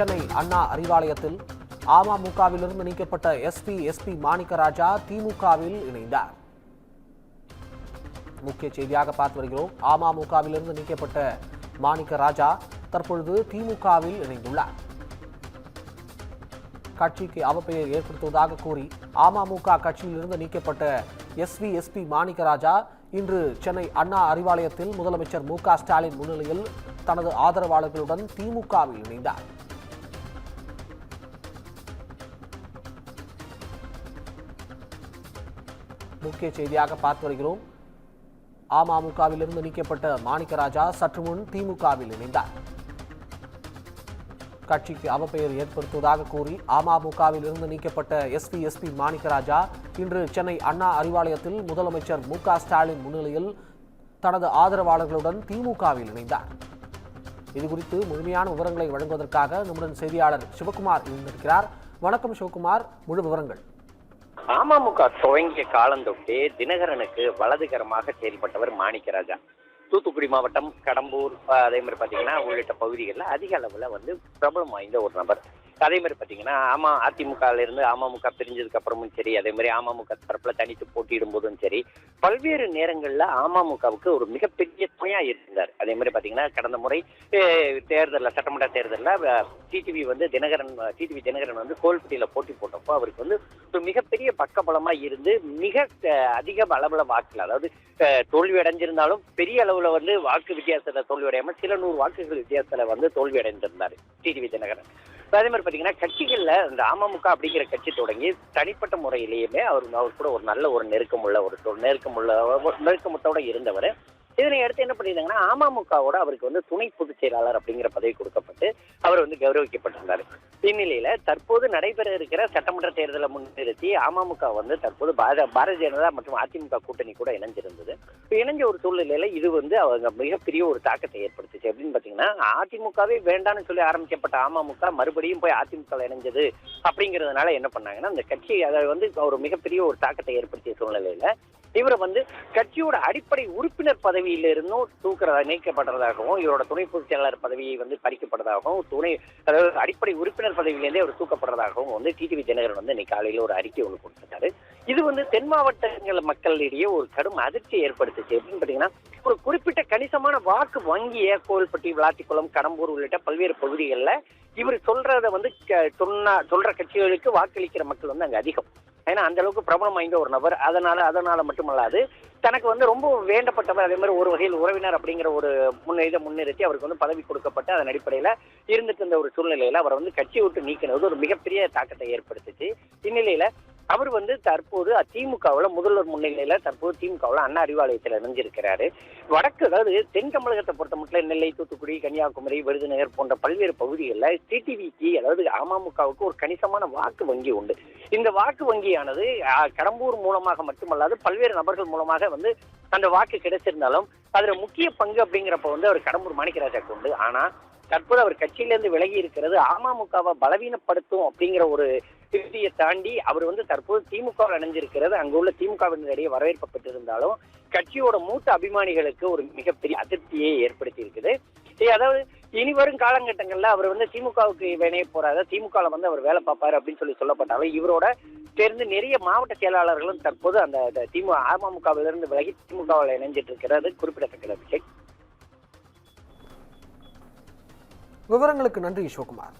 சென்னை அண்ணா அறிவாலயத்தில் அமமுகவிலிருந்து நீக்கப்பட்ட எஸ்பி மாணிக்கராஜா திமுகவில் இணைந்தார். முக்கிய செய்தியாக பார்த்து வருகிறோம். அமமுகவிலிருந்து நீக்கப்பட்ட மாணிக்கராஜா தற்பொழுது திமுகவில் இணைந்துள்ளார். கட்சிக்கு அவப்பெயர் ஏற்படுத்துவதாக கூறி அமமுக கட்சியிலிருந்து நீக்கப்பட்ட எஸ்பி மாணிக்கராஜா இன்று சென்னை அண்ணா அறிவாலயத்தில் முதலமைச்சர் மு.க.ஸ்டாலின் முன்னிலையில் தனது ஆதரவாளர்களுடன் திமுகவில் இணைந்தார். முக்கிய செய்தியாக பார்த்து வருகிறோம். அமமுகவிலிருந்து நீக்கப்பட்ட மாணிக்கராஜா சற்று முன் திமுகவில் இணைந்தார். கட்சிக்கு அவப்பெயர் ஏற்படுத்துவதாக கூறி அமமுகவில் இருந்து நீக்கப்பட்ட எஸ்பி மாணிக்கராஜா இன்று சென்னை அண்ணா அறிவாலயத்தில் முதலமைச்சர் மு.க.ஸ்டாலின் முன்னிலையில் தனது ஆதரவாளர்களுடன் திமுகவில் இணைந்தார். இதுகுறித்து முழுமையான விவரங்களை வழங்குவதற்காக நம்முடன் செய்தியாளர் சிவகுமார் இருந்திருக்கிறார். வணக்கம் சிவகுமார், முழு விவரங்கள். அமமுக துவங்கிய காலந்தொட்டே தினகரனுக்கு வலதுகரமாக செயல்பட்டவர் மாணிக்கராஜா. தூத்துக்குடி மாவட்டம், கடம்பூர், அதே மாதிரி பார்த்தீங்கன்னா உள்ளிட்ட பகுதிகளில் அதிக அளவில் பிரபலம் வாய்ந்த ஒரு நபர். அதே மாதிரி பார்த்தீங்கன்னா அதிமுகவிலிருந்து அமமுக பிரிஞ்சதுக்கு அப்புறமும் சரி, அதே மாதிரி அமமுக தரப்புல தனித்து போட்டியிடும் போதும் சரி, பல்வேறு நேரங்களில் அமமுகவுக்கு ஒரு மிகப்பெரிய துணையா இருந்தார். அதே மாதிரி பார்த்தீங்கன்னா கடந்த முறை தேர்தலில், சட்டமன்ற தேர்தலில் டிடிவி தினகரன் கோல்பட்டியில் போட்டி போட்டப்போ அவருக்கு ஒரு மிகப்பெரிய பக்கபலமா இருந்து மிக அதிக அளவில் வாக்குகள், அதாவது தோல்வி அடைஞ்சிருந்தாலும் பெரிய அளவில் வாக்கு வித்தியாசத்தை தோல்வி அடையாமல் சில 100 வாக்குகள் வித்தியாசத்தில் தோல்வி அடைந்திருந்தார் டிடிவி தினகரன். அதே மாதிரி பார்த்தீங்கன்னா கட்சிகளில் இந்த அமமுக அப்படிங்கிற கட்சி தொடங்கி தனிப்பட்ட முறையிலேயுமே அவர் கூட ஒரு நல்ல ஒரு நெருக்கமத்தோட இருந்தவர். இதனை அடுத்து என்ன பண்ணியிருந்தாங்கன்னா அமமுகவோட அவருக்கு துணை பொதுச் செயலாளர் அப்படிங்கிற பதவி கொடுக்கப்பட்டு அவர் கௌரவிக்கப்பட்டிருந்தார். இந்நிலையில தற்போது நடைபெற இருக்கிற சட்டமன்ற தேர்தலை முன்னிறுத்தி அமமுக தற்போது பாரதிய ஜனதா மற்றும் அதிமுக கூட்டணி கூட இணைஞ்சிருந்தது. இணைஞ்ச ஒரு சூழ்நிலையில இது அவங்க மிகப்பெரிய ஒரு தாக்கத்தை ஏற்படுத்துச்சு. அப்படின்னு பாத்தீங்கன்னா அதிமுகவே வேண்டான்னு சொல்லி ஆரம்பிக்கப்பட்ட அமமுக மறுபடியும் போய் அதிமுக இணைஞ்சது. அப்படிங்கிறதுனால என்ன பண்ணாங்கன்னா அந்த கட்சி அதை ஒரு மிகப்பெரிய ஒரு தாக்கத்தை ஏற்படுத்திய சூழ்நிலையில இவரை கட்சியோட அடிப்படை உறுப்பினர் பதவியிலிருந்தும் நீக்கப்படுறதாகவும், இவரோட துணை பொதுச் செயலாளர் பதவியை பறிக்கப்பட்டதாகவும், அதாவது அடிப்படை உறுப்பினர் பதவியிலேருந்தே அவர் தூக்கப்படுறதாகவும் டிடிவி தினகரன் இன்னைக்கு காலையில ஒரு அறிக்கை கொடுத்திருக்காரு. இது தென் மாவட்டங்கள் மக்களிடையே ஒரு கடும் அதிர்ச்சியை ஏற்படுத்துச்சு. எப்படின்னு பாத்தீங்கன்னா ஒரு குறிப்பிட்ட கணிசமான வாக்கு வங்கிய கோவில்பட்டி, விளாத்திக்குளம், கடம்பூர் உள்ளிட்ட பல்வேறு பகுதிகளில் இவர் சொல்றத சொல்ற கட்சிகளுக்கு வாக்களிக்கிற மக்கள் அங்க அதிகம். ஏன்னா அந்த அளவுக்கு பிரபலம் வாய்ந்த ஒரு நபர். அதனால மட்டுமல்லாது தனக்கு ரொம்ப வேண்டப்பட்டவர், அதே மாதிரி ஒரு வகையில் உறவினர் அப்படிங்கிற ஒரு முன்னிறுத்தி அவருக்கு பதவி கொடுக்கப்பட்டு அதன் அடிப்படையில இருந்துட்டு இருந்த ஒரு சூழ்நிலையில அவர் கட்சியை விட்டு நீக்கினது ஒரு மிகப்பெரிய தாக்கத்தை ஏற்படுத்துச்சு. இந்நிலையில அவர் தற்போது திமுகவில் முதல்வர் முன்னிலையில தற்போது திமுகவில் அண்ணா அறிவாலயத்தில் இணைஞ்சிருக்கிறாரு. வடக்கு, அதாவது தென் தமிழகத்தை பொறுத்த மட்டும் நெல்லை, தூத்துக்குடி, கன்னியாகுமரி, விருதுநகர் போன்ற பல்வேறு பகுதிகளில் டிடிவிக்கு, அதாவது அமமுகவுக்கு ஒரு கணிசமான வாக்கு வங்கி உண்டு. இந்த வாக்கு வங்கியானது கடம்பூர் மூலமாக மட்டுமல்லாது பல்வேறு நபர்கள் மூலமாக அந்த வாக்கு கிடைச்சிருந்தாலும் அதுல முக்கிய பங்கு அப்படிங்கிறப்ப அவர் கடம்பூர் மாணிக்கராஜாக்கு உண்டு. ஆனா தற்போது அவர் கட்சியிலிருந்து விலகி இருக்கிறது அமமுகவை பலவீனப்படுத்தும் அப்படிங்கிற ஒரு திருப்தியை தாண்டி அவர் தற்போது திமுகவில் இணைஞ்சிருக்கிறது அங்கு உள்ள திமுகவினரிடையே வரவேற்பு பெற்றிருந்தாலும் கட்சியோட மூத்த அபிமானிகளுக்கு ஒரு மிகப்பெரிய அதிருப்தியை ஏற்படுத்தி இருக்குது. அதாவது இனி வரும் காலகட்டங்கள்ல அவர் திமுகவுக்கு இணைய போறாரு, திமுகவில் அவர் வேலை பார்ப்பாரு அப்படின்னு சொல்லப்பட்டாலும் இவரோட சேர்ந்து நிறைய மாவட்ட செயலாளர்களும் தற்போது அந்த அமமுகவிலிருந்து விலகி திமுகவில் இணைஞ்சிட்டு இருக்கிறது குறிப்பிடத்தக்கது. அபிஷேக், விவரங்களுக்கு நன்றி சிவகுமார்.